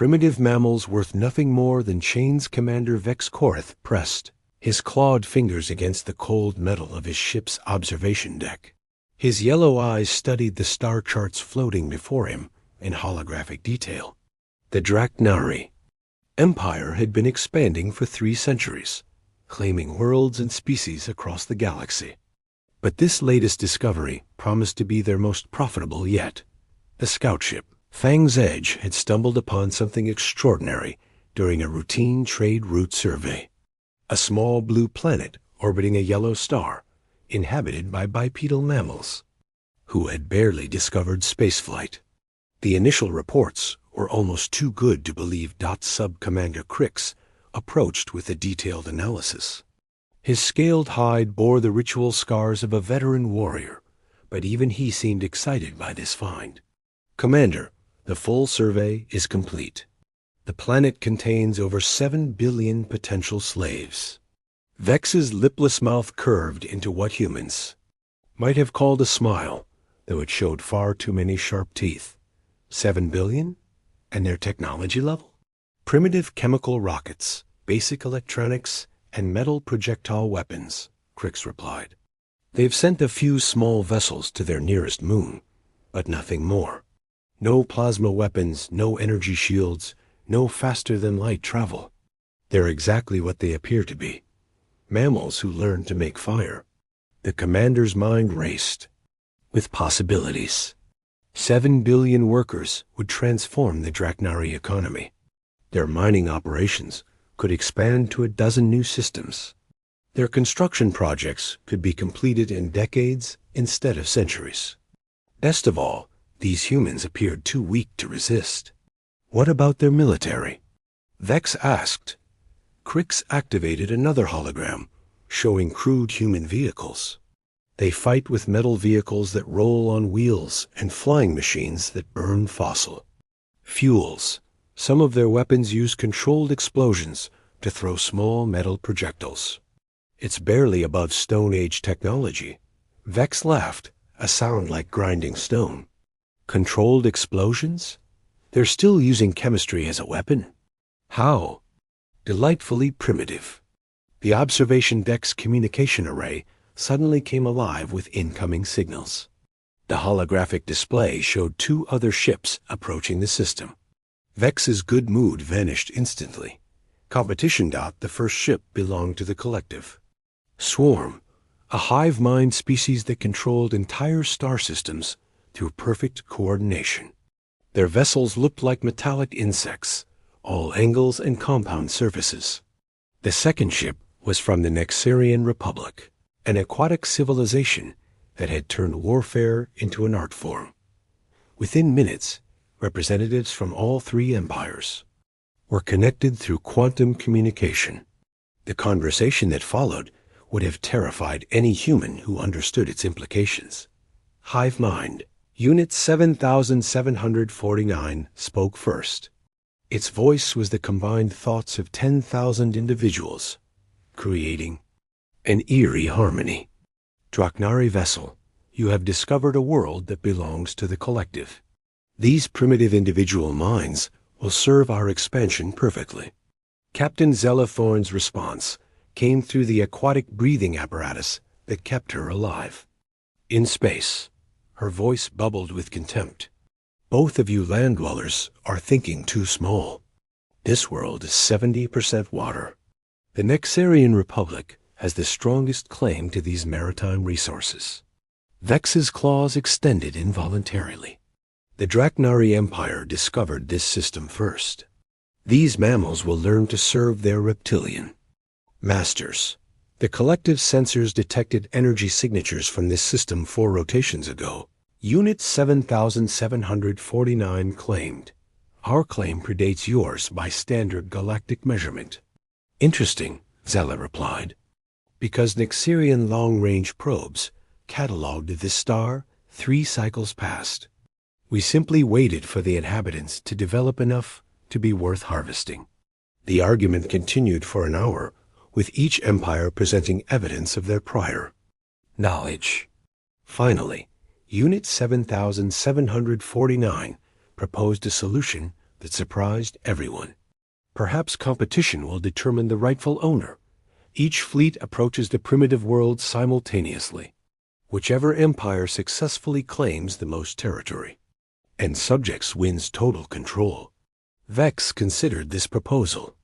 Primitive mammals worth nothing more than chains Commander Vex Korath pressed, his clawed fingers against the cold metal of his ship's observation deck. His yellow eyes studied the star charts floating before him in holographic detail. The Draknari Empire had been expanding for 3 centuries, claiming worlds and species across the galaxy. But this latest discovery promised to be their most profitable yet. The scout ship, Fang's Edge, had stumbled upon something extraordinary during a routine trade route survey. A small blue planet orbiting a yellow star, inhabited by bipedal mammals, who had barely discovered spaceflight. The initial reports were almost too good to believe Sub-Commander Crix approached with a detailed analysis. His scaled hide bore the ritual scars of a veteran warrior, but even he seemed excited by this find. Commander, the full survey is complete. The planet contains over 7 billion potential slaves. Vex's lipless mouth curved into what humans might have called a smile, though it showed far too many sharp teeth. 7 billion? And their technology level? Primitive chemical rockets, basic electronics, and metal projectile weapons, Crix replied. They've sent a few small vessels to their nearest moon, but nothing more. No plasma weapons, no energy shields, no faster-than-light travel. They're exactly what they appear to be. Mammals who learn to make fire. The commander's mind raced with possibilities. 7 billion workers would transform the Draknari economy. Their mining operations could expand to 12 new systems. Their construction projects could be completed in decades instead of centuries. Best of all, these humans appeared too weak to resist. What about their military? Vex asked. Crix activated another hologram, showing crude human vehicles. They fight with metal vehicles that roll on wheels and flying machines that burn fossil fuels. Some of their weapons use controlled explosions to throw small metal projectiles. It's barely above Stone Age technology. Vex laughed, a sound like grinding stone. Controlled explosions? They're still using chemistry as a weapon? How? Delightfully primitive. The observation deck's communication array suddenly came alive with incoming signals. The holographic display showed 2 other ships approaching the system. Vex's good mood vanished instantly. Competition. The first ship belonged to the collective. Swarm, a hive mind species that controlled entire star systems through perfect coordination. Their vessels looked like metallic insects, all angles and compound surfaces. The second ship was from the Nexarian Republic, an aquatic civilization that had turned warfare into an art form. Within minutes, representatives from all 3 empires were connected through quantum communication. The conversation that followed would have terrified any human who understood its implications. Hive Mind, Unit 7749, spoke first. Its voice was the combined thoughts of 10,000 individuals, creating an eerie harmony. Draknari vessel, you have discovered a world that belongs to the collective. These primitive individual minds will serve our expansion perfectly. Captain Zelathorn's response came through the aquatic breathing apparatus that kept her alive. In space, her voice bubbled with contempt. Both of you land dwellers are thinking too small. This world is 70% water. The Nexarian Republic has the strongest claim to these maritime resources. Vex's claws extended involuntarily. The Draknari Empire discovered this system first. These mammals will learn to serve their reptilian masters. The collective sensors detected energy signatures from this system 4 rotations ago. Unit 7749 claimed, "Our claim predates yours by standard galactic measurement." "Interesting," Zella replied, "because Nexarian long-range probes cataloged this star 3 cycles past. We simply waited for the inhabitants to develop enough to be worth harvesting." The argument continued for an hour, with each empire presenting evidence of their prior knowledge. Finally, Unit 7749 proposed a solution that surprised everyone. Perhaps competition will determine the rightful owner. Each fleet approaches the primitive world simultaneously. Whichever empire successfully claims the most territory and subjects wins total control. Vex considered this proposal.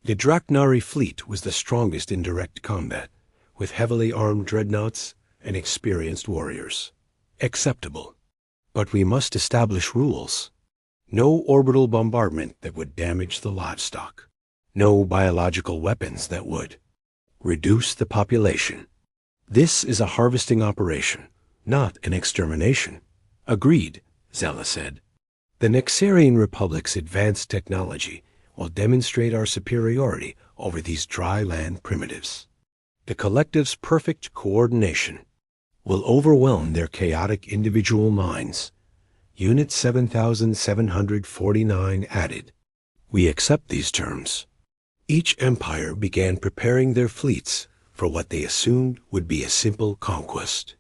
The Draknari fleet was the strongest in direct combat, with heavily armed dreadnoughts and experienced warriors. Acceptable. But we must establish rules. No orbital bombardment that would damage the livestock. No biological weapons that would reduce the population. This is a harvesting operation, not an extermination. Agreed, Zella said. The Nexarian Republic's advanced technology will demonstrate our superiority over these dry land primitives. The collective's perfect coordination will overwhelm their chaotic individual minds. Unit 7749 added. We accept these terms. Each empire began preparing their fleets for what they assumed would be a simple conquest.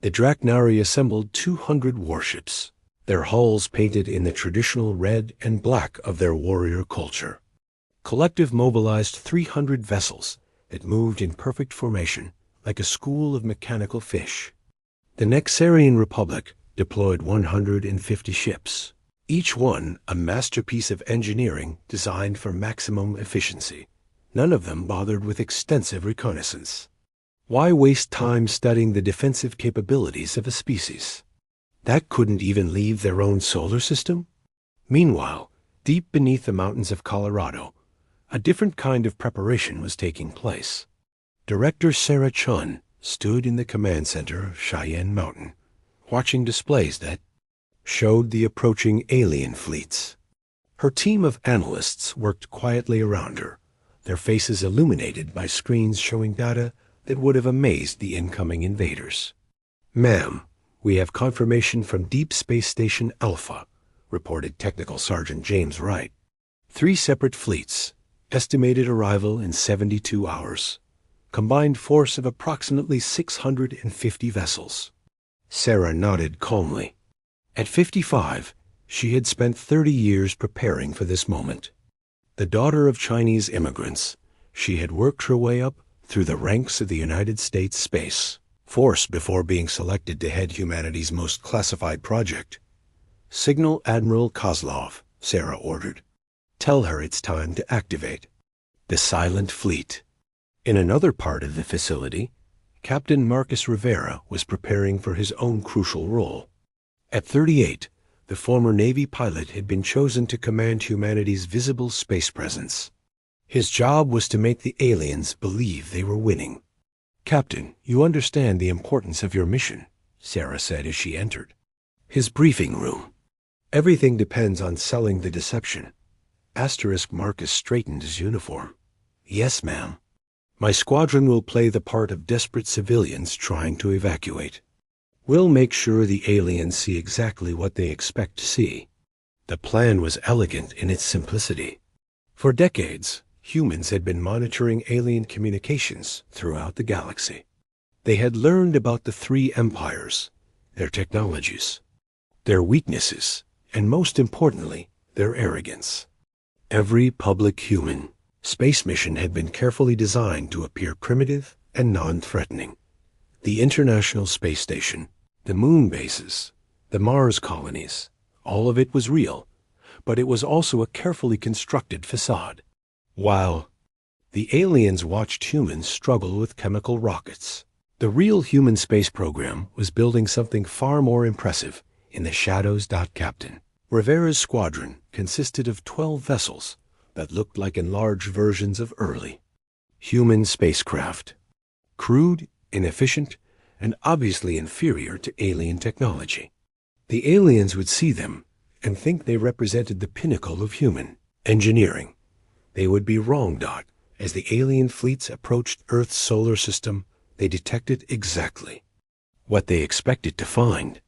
The Draknari assembled 200 warships, their hulls painted in the traditional red and black of their warrior culture. Collective mobilized 300 vessels that moved in perfect formation like a school of mechanical fish. The Nexarian Republic deployed 150 ships, each one a masterpiece of engineering designed for maximum efficiency. None of them bothered with extensive reconnaissance. Why waste time studying the defensive capabilities of a species that couldn't even leave their own solar system? Meanwhile, deep beneath the mountains of Colorado, a different kind of preparation was taking place. Director Sarah Chun stood in the command center of Cheyenne Mountain, watching displays that showed the approaching alien fleets. Her team of analysts worked quietly around her, their faces illuminated by screens showing data that would have amazed the incoming invaders. "Ma'am, we have confirmation from Deep Space Station Alpha," reported Technical Sergeant James Wright. 3 separate fleets, estimated arrival in 72 hours. Combined force of approximately 650 vessels. Sarah nodded calmly. At 55, she had spent 30 years preparing for this moment. The daughter of Chinese immigrants, she had worked her way up through the ranks of the United States Space Force before being selected to head humanity's most classified project. "Signal Admiral Kozlov," Sarah ordered. "Tell her it's time to activate the Silent Fleet." In another part of the facility, Captain Marcus Rivera was preparing for his own crucial role. At 38, the former Navy pilot had been chosen to command humanity's visible space presence. His job was to make the aliens believe they were winning. "Captain, you understand the importance of your mission," Sarah said as she entered his briefing room. "Everything depends on selling the deception." Marcus straightened his uniform. "Yes, ma'am. My squadron will play the part of desperate civilians trying to evacuate. We'll make sure the aliens see exactly what they expect to see." The plan was elegant in its simplicity. For decades, humans had been monitoring alien communications throughout the galaxy. They had learned about the 3 empires, their technologies, their weaknesses, and most importantly, their arrogance. Every public human space mission had been carefully designed to appear primitive and non-threatening. The International Space Station, the moon bases, the Mars colonies, all of it was real, but it was also a carefully constructed facade. While the aliens watched humans struggle with chemical rockets, the real human space program was building something far more impressive in the shadows. Captain Rivera's squadron consisted of 12 vessels that looked like enlarged versions of early human spacecraft. Crude, inefficient, and obviously inferior to alien technology. The aliens would see them and think they represented the pinnacle of human engineering. They would be wrong. As the alien fleets approached Earth's solar system, they detected exactly what they expected to find.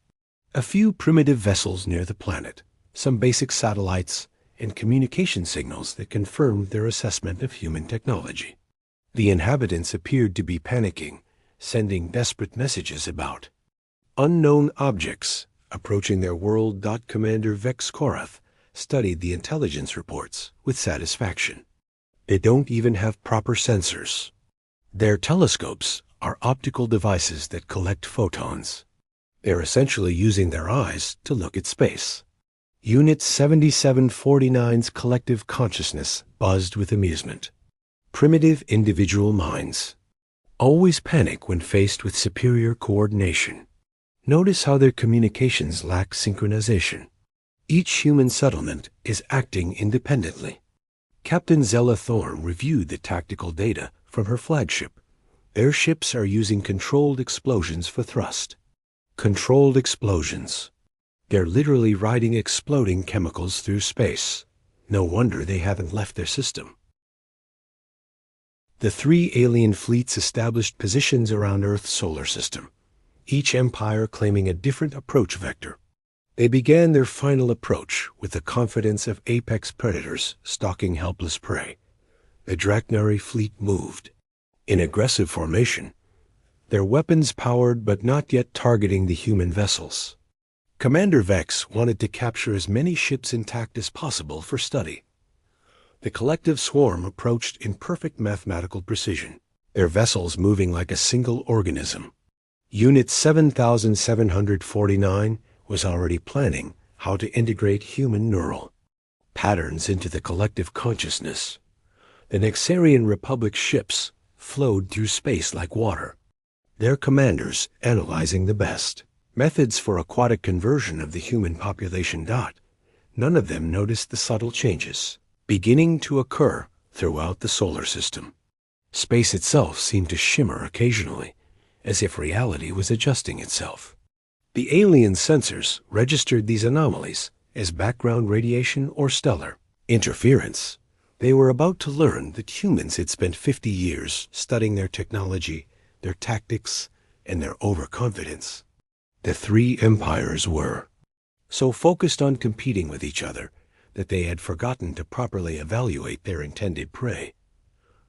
A few primitive vessels near the planet, some basic satellites, and communication signals that confirmed their assessment of human technology. The inhabitants appeared to be panicking, sending desperate messages about unknown objects approaching their world. Commander Vex Korath studied the intelligence reports with satisfaction. They don't even have proper sensors. Their telescopes are optical devices that collect photons. They're essentially using their eyes to look at space. Unit 7749's collective consciousness buzzed with amusement. Primitive individual minds always panic when faced with superior coordination. Notice how their communications lack synchronization. Each human settlement is acting independently. Captain Zella Thorne reviewed the tactical data from her flagship. Their ships are using controlled explosions for thrust. Controlled explosions. They're literally riding exploding chemicals through space. No wonder they haven't left their system. The three alien fleets established positions around Earth's solar system, each empire claiming a different approach vector. They began their final approach with the confidence of apex predators stalking helpless prey. The Draknari fleet moved in aggressive formation, their weapons powered but not yet targeting the human vessels. Commander Vex wanted to capture as many ships intact as possible for study. The collective swarm approached in perfect mathematical precision, their vessels moving like a single organism. Unit 7749 was already planning how to integrate human neural patterns into the collective consciousness. The Nexarian Republic ships flowed through space like water, their commanders analyzing the best methods for aquatic conversion of the human population. None of them noticed the subtle changes beginning to occur throughout the solar system. Space itself seemed to shimmer occasionally, as if reality was adjusting itself. The alien sensors registered these anomalies as background radiation or stellar interference. They were about to learn that humans had spent 50 years studying their technology, their tactics, and their overconfidence. The three empires were so focused on competing with each other that they had forgotten to properly evaluate their intended prey.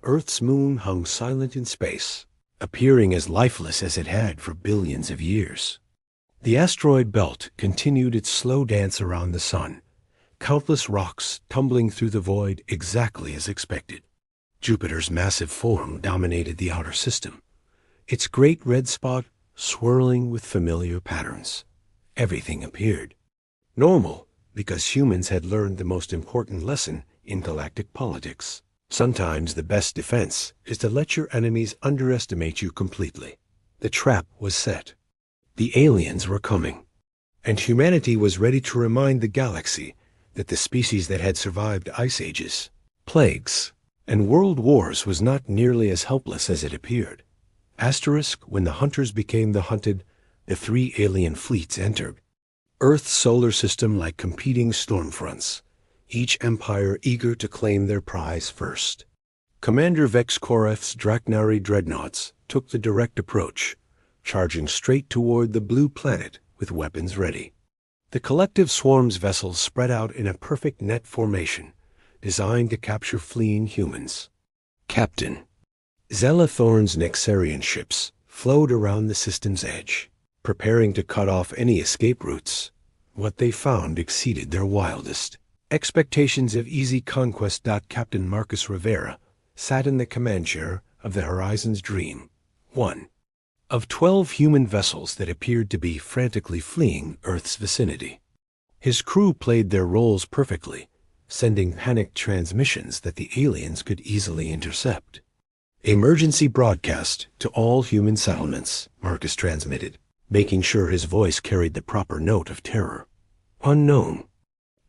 Earth's moon hung silent in space, appearing as lifeless as it had for billions of years. The asteroid belt continued its slow dance around the sun, countless rocks tumbling through the void exactly as expected. Jupiter's massive form dominated the outer system, its great red spot swirling with familiar patterns. Everything appeared normal, because humans had learned the most important lesson in galactic politics. Sometimes the best defense is to let your enemies underestimate you completely. The trap was set. The aliens were coming, and humanity was ready to remind the galaxy that the species that had survived ice ages, plagues, and world wars was not nearly as helpless as it appeared. When the hunters became the hunted, the three alien fleets entered Earth's solar system like competing stormfronts, each empire eager to claim their prize first. Commander Vex Koreth's Draknari dreadnoughts took the direct approach, charging straight toward the blue planet with weapons ready. The collective swarm's vessels spread out in a perfect net formation, designed to capture fleeing humans. Captain Zella Thorne's Nexarian ships flowed around the system's edge, preparing to cut off any escape routes. What they found exceeded their wildest expectations of easy conquest. Captain Marcus Rivera sat in the command chair of the Horizon's Dream, one of 12 human vessels that appeared to be frantically fleeing Earth's vicinity. His crew played their roles perfectly, sending panicked transmissions that the aliens could easily intercept. "Emergency broadcast to all human settlements," Marcus transmitted, making sure his voice carried the proper note of terror. "Unknown.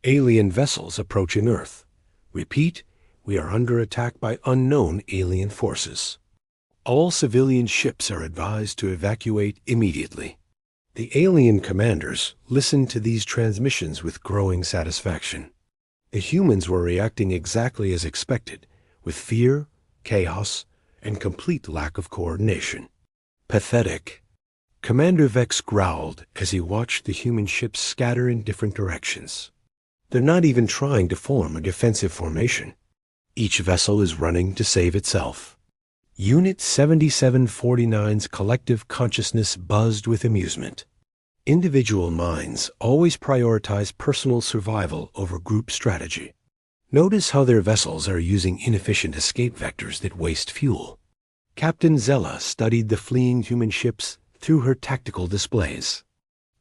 Alien vessels approaching Earth. Repeat, we are under attack by unknown alien forces. All civilian ships are advised to evacuate immediately." The alien commanders listened to these transmissions with growing satisfaction. The humans were reacting exactly as expected, with fear, chaos, and complete lack of coordination. Pathetic. Commander Vex growled as he watched the human ships scatter in different directions. They're not even trying to form a defensive formation. Each vessel is running to save itself. Unit 7749's collective consciousness buzzed with amusement. Individual minds always prioritize personal survival over group strategy. Notice how their vessels are using inefficient escape vectors that waste fuel. Captain Zella studied the fleeing human ships through her tactical displays.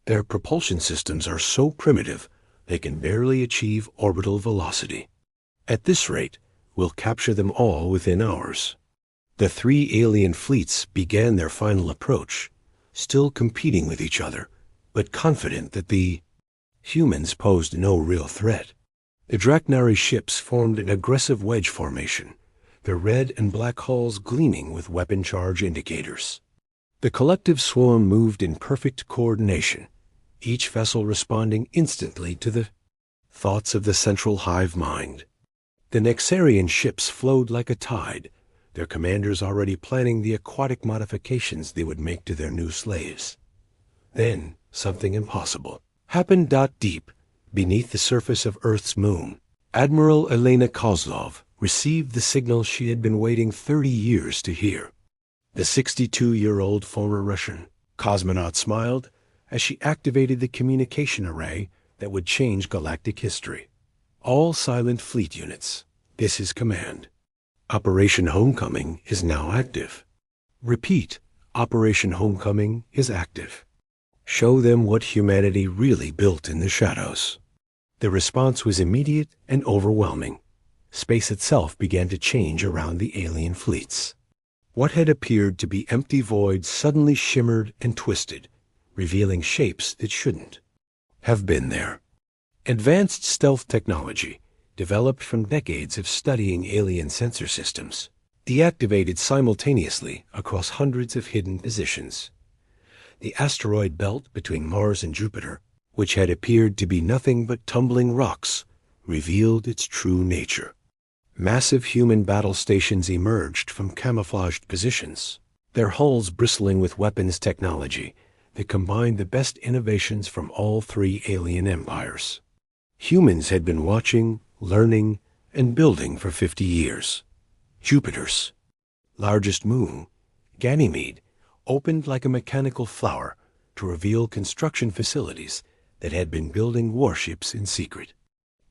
Their propulsion systems are so primitive they can barely achieve orbital velocity. At this rate, we'll capture them all within hours. The three alien fleets began their final approach, still competing with each other, but confident that the humans posed no real threat. The Draknari ships formed an aggressive wedge formation, their red and black hulls gleaming with weapon charge indicators. The collective swarm moved in perfect coordination, each vessel responding instantly to the thoughts of the central hive mind. The Nexarian ships flowed like a tide, their commanders already planning the aquatic modifications they would make to their new slaves. Then, something impossible happened. Deep beneath the surface of Earth's moon, Admiral Elena Kozlov received the signal she had been waiting 30 years to hear. The 62-year-old former Russian cosmonaut smiled as she activated the communication array that would change galactic history. All silent fleet units, this is command. Operation Homecoming is now active. Repeat, Operation Homecoming is active. Show them what humanity really built in the shadows. The response was immediate and overwhelming. Space itself began to change around the alien fleets. What had appeared to be empty voids suddenly shimmered and twisted, revealing shapes that shouldn't have been there. Advanced stealth technology, developed from decades of studying alien sensor systems, deactivated simultaneously across hundreds of hidden positions. The asteroid belt between Mars and Jupiter, which had appeared to be nothing but tumbling rocks, revealed its true nature. Massive human battle stations emerged from camouflaged positions, their hulls bristling with weapons technology that combined the best innovations from all three alien empires. Humans had been watching, learning, and building for 50 years. Jupiter's largest moon, Ganymede, opened like a mechanical flower to reveal construction facilities that had been building warships in secret.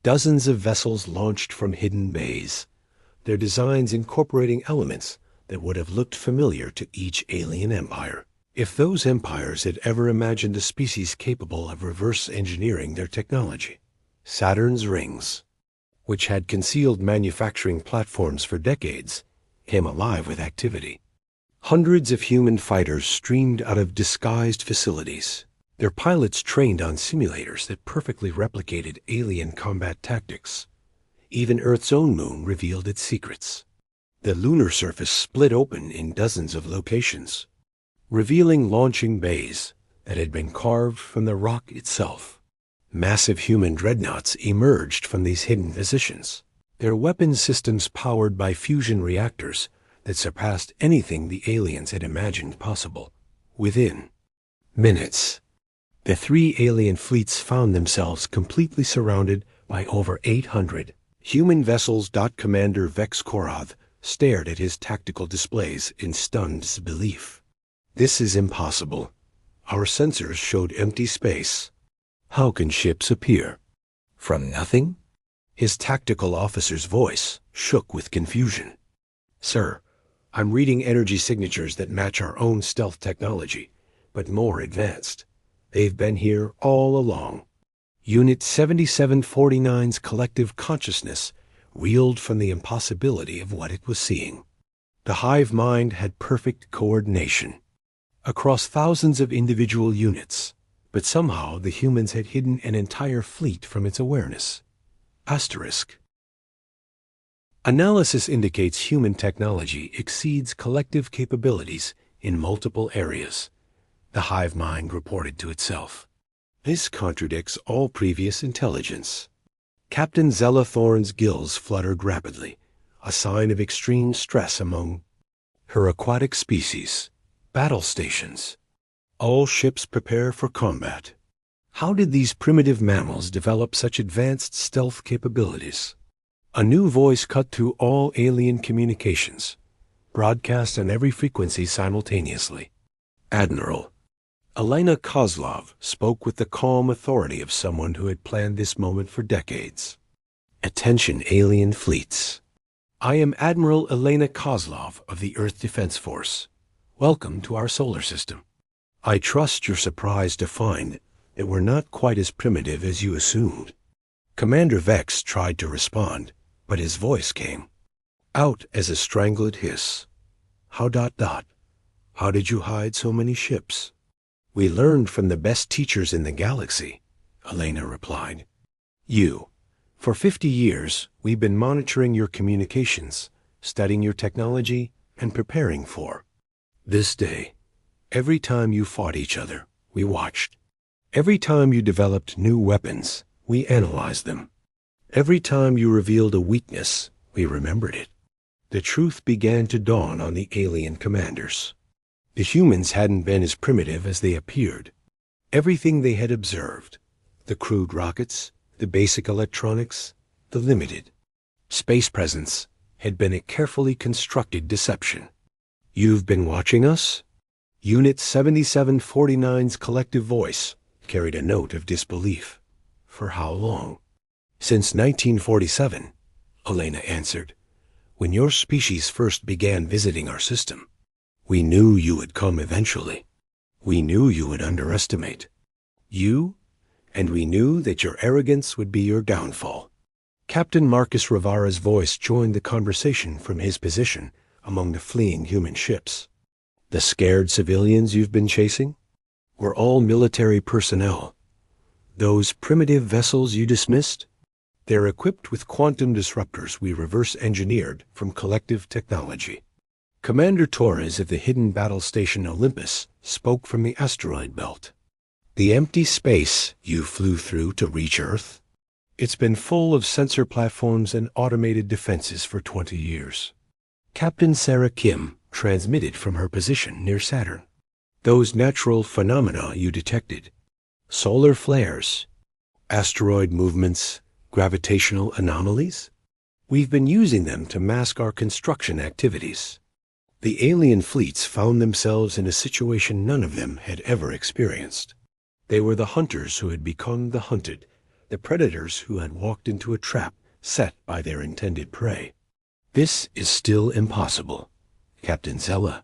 Dozens of vessels launched from hidden bays, their designs incorporating elements that would have looked familiar to each alien empire. If those empires had ever imagined a species capable of reverse engineering their technology. Saturn's rings, which had concealed manufacturing platforms for decades, came alive with activity. Hundreds of human fighters streamed out of disguised facilities, their pilots trained on simulators that perfectly replicated alien combat tactics. Even Earth's own moon revealed its secrets. The lunar surface split open in dozens of locations, revealing launching bays that had been carved from the rock itself. Massive human dreadnoughts emerged from these hidden positions, their weapon systems powered by fusion reactors that surpassed anything the aliens had imagined possible. Within minutes, the three alien fleets found themselves completely surrounded by over 800 human vessels. Commander Vex Korath stared at his tactical displays in stunned disbelief. This is impossible. Our sensors showed empty space. How can ships appear from nothing? His tactical officer's voice shook with confusion. Sir, I'm reading energy signatures that match our own stealth technology, but more advanced. They've been here all along. Unit 7749's collective consciousness reeled from the impossibility of what it was seeing. The hive mind had perfect coordination across thousands of individual units, but somehow the humans had hidden an entire fleet from its awareness. Asterisk. Analysis indicates human technology exceeds collective capabilities in multiple areas, the hive mind reported to itself. This contradicts all previous intelligence. Captain Zella Thorne's gills fluttered rapidly, a sign of extreme stress among her aquatic species. Battle stations. All ships prepare for combat. How did these primitive mammals develop such advanced stealth capabilities? A new voice cut through all alien communications, broadcast on every frequency simultaneously. Admiral, Elena Kozlov spoke with the calm authority of someone who had planned this moment for decades. Attention, alien fleets. I am Admiral Elena Kozlov of the Earth Defense Force. Welcome to our solar system. I trust you're surprised to find that we're not quite as primitive as you assumed. Commander Vex tried to respond, but his voice came out as a strangled hiss. How ... How did you hide so many ships? We learned from the best teachers in the galaxy, Elena replied. For 50 years, we've been monitoring your communications, studying your technology, and preparing for this day. Every time you fought each other, we watched. Every time you developed new weapons, we analyzed them. Every time you revealed a weakness, we remembered it. The truth began to dawn on the alien commanders. The humans hadn't been as primitive as they appeared. Everything they had observed, the crude rockets, the basic electronics, the limited space presence, had been a carefully constructed deception. You've been watching us? Unit 7749's collective voice carried a note of disbelief. For how long? Since 1947, Elena answered. When your species first began visiting our system, we knew you would come eventually. We knew you would underestimate. And we knew that your arrogance would be your downfall. Captain Marcus Rivara's voice joined the conversation from his position among the fleeing human ships. The scared civilians you've been chasing were all military personnel. Those primitive vessels you dismissed, they're equipped with quantum disruptors we reverse-engineered from collective technology. Commander Torres of the hidden battle station Olympus spoke from the asteroid belt. The empty space you flew through to reach Earth, it's been full of sensor platforms and automated defenses for 20 years. Captain Sarah Kim transmitted from her position near Saturn. Those natural phenomena you detected, solar flares, asteroid movements, gravitational anomalies, we've been using them to mask our construction activities. The alien fleets found themselves in a situation none of them had ever experienced. They were the hunters who had become the hunted, the predators who had walked into a trap set by their intended prey. This is still impossible, Captain Zella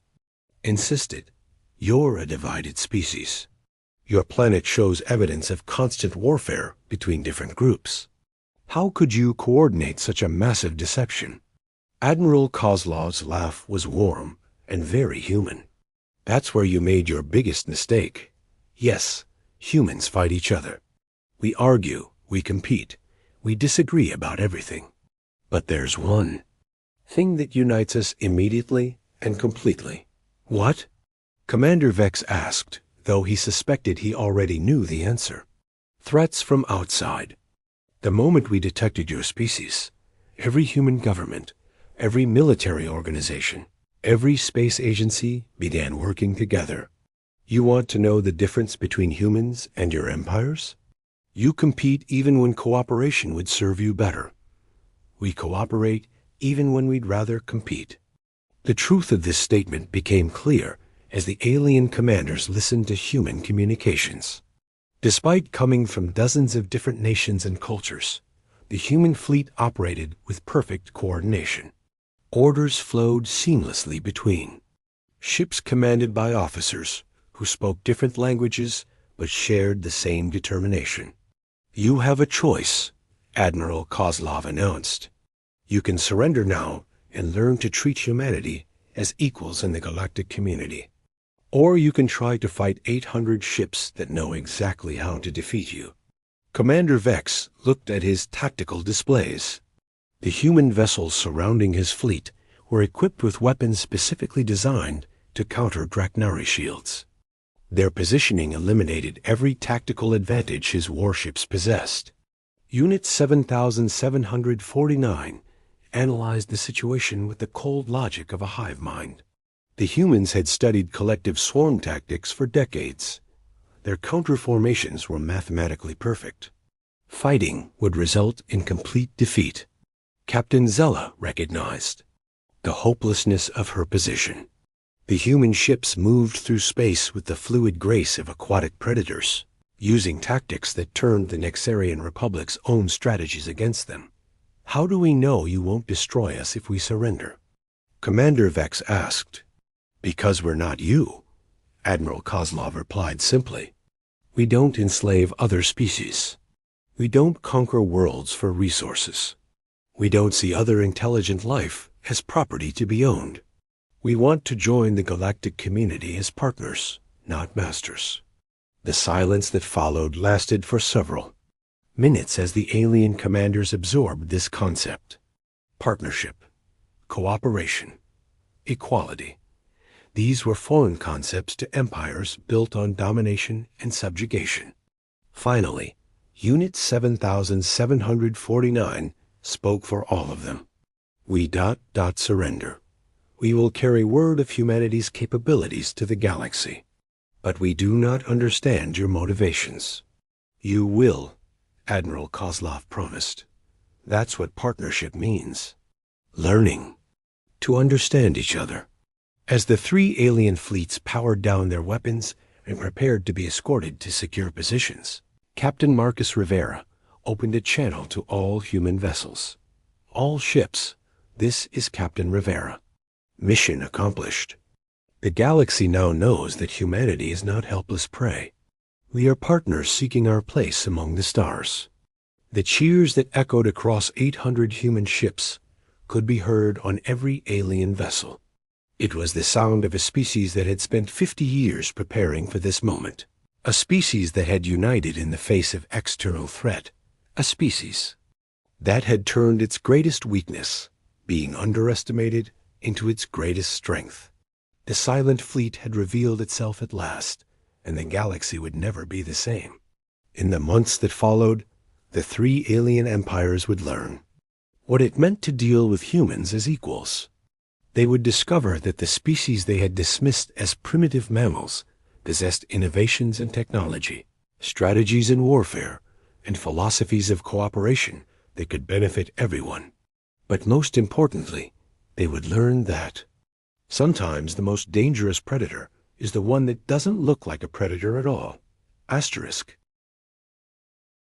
insisted. You're a divided species. Your planet shows evidence of constant warfare between different groups. How could you coordinate such a massive deception? Admiral Kozlov's laugh was warm and very human. That's where you made your biggest mistake. Yes, humans fight each other. We argue, we compete, we disagree about everything. But there's one thing that unites us immediately and completely. What? Commander Vex asked, though he suspected he already knew the answer. Threats from outside. The moment we detected your species, every human government, every military organization, every space agency began working together. You want to know the difference between humans and your empires? You compete even when cooperation would serve you better. We cooperate even when we'd rather compete. The truth of this statement became clear as the alien commanders listened to human communications. Despite coming from dozens of different nations and cultures, the human fleet operated with perfect coordination. Orders flowed seamlessly between ships commanded by officers who spoke different languages but shared the same determination. You have a choice, Admiral Kozlov announced. You can surrender now and learn to treat humanity as equals in the galactic community. Or you can try to fight 800 ships that know exactly how to defeat you. Commander Vex looked at his tactical displays. The human vessels surrounding his fleet were equipped with weapons specifically designed to counter Draknari shields. Their positioning eliminated every tactical advantage his warships possessed. Unit 7749 analyzed the situation with the cold logic of a hive mind. The humans had studied collective swarm tactics for decades. Their counter-formations were mathematically perfect. Fighting would result in complete defeat. Captain Zella recognized the hopelessness of her position. The human ships moved through space with the fluid grace of aquatic predators, using tactics that turned the Nexarian Republic's own strategies against them. How do we know you won't destroy us if we surrender? Commander Vex asked. Because we're not you, Admiral Kozlov replied simply. We don't enslave other species. We don't conquer worlds for resources. We don't see other intelligent life as property to be owned. We want to join the galactic community as partners, not masters. The silence that followed lasted for several minutes as the alien commanders absorbed this concept. Partnership, cooperation, equality. These were foreign concepts to empires built on domination and subjugation. Finally, Unit 7749 spoke for all of them. We surrender. We will carry word of humanity's capabilities to the galaxy. But we do not understand your motivations. You will, Admiral Kozlov promised. That's what partnership means. Learning to understand each other. As the three alien fleets powered down their weapons and prepared to be escorted to secure positions, Captain Marcus Rivera opened a channel to all human vessels. All ships, this is Captain Rivera. Mission accomplished. The galaxy now knows that humanity is not helpless prey. We are partners seeking our place among the stars. The cheers that echoed across 800 human ships could be heard on every alien vessel. It was the sound of a species that had spent 50 years preparing for this moment. A species that had united in the face of external threat. A species that had turned its greatest weakness, being underestimated, into its greatest strength. The silent fleet had revealed itself at last, and the galaxy would never be the same. In the months that followed, the three alien empires would learn what it meant to deal with humans as equals. They would discover that the species they had dismissed as primitive mammals possessed innovations in technology, strategies in warfare, and philosophies of cooperation that could benefit everyone. But most importantly, they would learn that sometimes the most dangerous predator is the one that doesn't look like a predator at all. Asterisk.